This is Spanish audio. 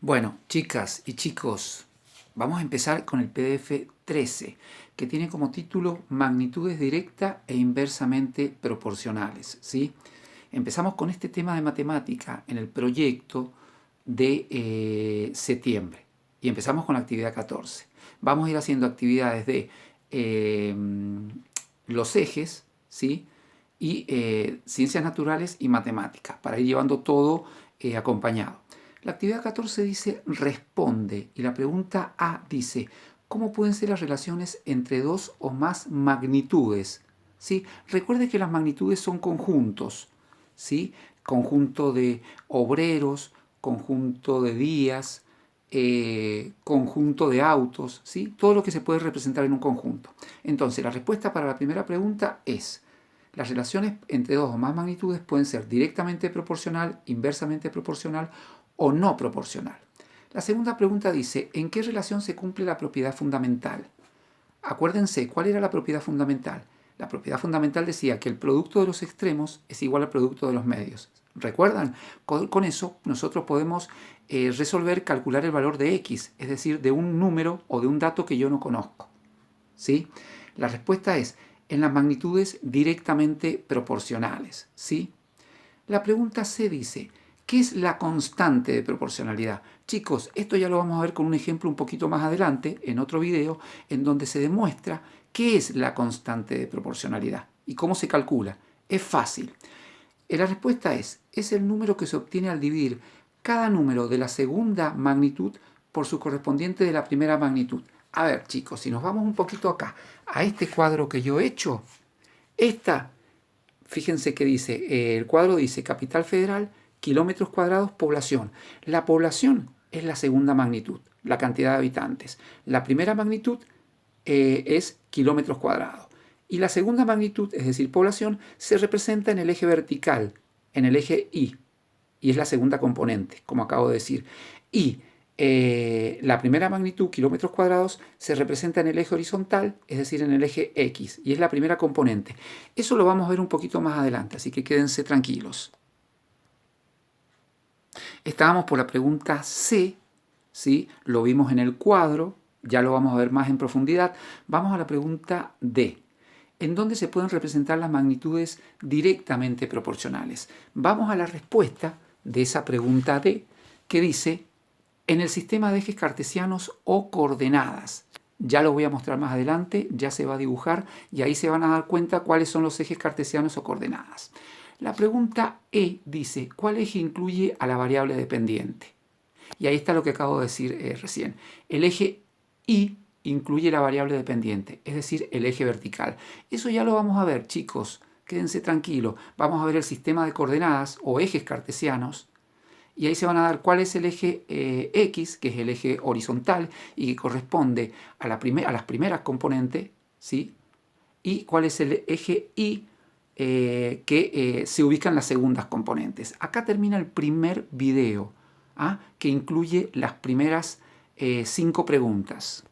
Bueno, chicas y chicos, vamos a empezar con el PDF 13, que tiene como título Magnitudes directa e inversamente proporcionales, ¿sí? Empezamos con este tema de matemática en el proyecto de septiembre y empezamos con la actividad 14. Vamos a ir haciendo actividades de eh, los ejes, ¿sí? Y ciencias naturales y matemáticas, para ir llevando todo acompañado. La actividad 14 dice responde y la pregunta A dice ¿cómo pueden ser las relaciones entre dos o más magnitudes? ¿Sí? Recuerde que las magnitudes son conjuntos, ¿sí? Conjunto de obreros, conjunto de días, conjunto de autos, ¿sí? Todo lo que se puede representar en un conjunto. Entonces, la respuesta para la primera pregunta es: las relaciones entre dos o más magnitudes pueden ser directamente proporcional, inversamente proporcional o no proporcional. La segunda pregunta dice: ¿en qué relación se cumple la propiedad fundamental? Acuérdense, ¿cuál era la propiedad fundamental? La propiedad fundamental decía que el producto de los extremos es igual al producto de los medios. ¿Recuerdan? Con eso nosotros podemos resolver, calcular el valor de x, es decir, de un número o de un dato que yo no conozco. ¿Sí? La respuesta es en las magnitudes directamente proporcionales. ¿Sí? La pregunta C dice: ¿qué es la constante de proporcionalidad? Chicos, esto ya lo vamos a ver con un ejemplo un poquito más adelante, en otro video, en donde se demuestra qué es la constante de proporcionalidad y cómo se calcula. Es fácil. La respuesta es el número que se obtiene al dividir cada número de la segunda magnitud por su correspondiente de la primera magnitud. A ver, chicos, si nos vamos un poquito acá, a este cuadro que yo he hecho, fíjense que dice, el cuadro dice Capital Federal, kilómetros cuadrados, población. La población es la segunda magnitud, la cantidad de habitantes. La primera magnitud es kilómetros cuadrados. Y la segunda magnitud, es decir, población, se representa en el eje vertical, en el eje Y. Y es la segunda componente, como acabo de decir. Y la primera magnitud, kilómetros cuadrados, se representa en el eje horizontal, es decir, en el eje X, y es la primera componente. Eso lo vamos a ver un poquito más adelante, así que quédense tranquilos. Estábamos por la pregunta C, ¿sí? Lo vimos en el cuadro, ya lo vamos a ver más en profundidad. Vamos a la pregunta D, en donde se pueden representar las magnitudes directamente proporcionales. Vamos a la respuesta de esa pregunta D, que dice: en el sistema de ejes cartesianos o coordenadas. Ya lo voy a mostrar más adelante, ya se va a dibujar y ahí se van a dar cuenta cuáles son los ejes cartesianos o coordenadas. La pregunta E dice: ¿cuál eje incluye a la variable dependiente? Y ahí está lo que acabo de decir recién. El eje Y incluye la variable dependiente, es decir, el eje vertical. Eso ya lo vamos a ver, chicos. Quédense tranquilos. Vamos a ver el sistema de coordenadas o ejes cartesianos. Y ahí se van a dar cuál es el eje X, que es el eje horizontal y que corresponde a las primeras componentes, ¿sí? Y cuál es el eje Y, que se ubica en las segundas componentes. Acá termina el primer video, ¿ah? Que incluye las primeras 5 preguntas.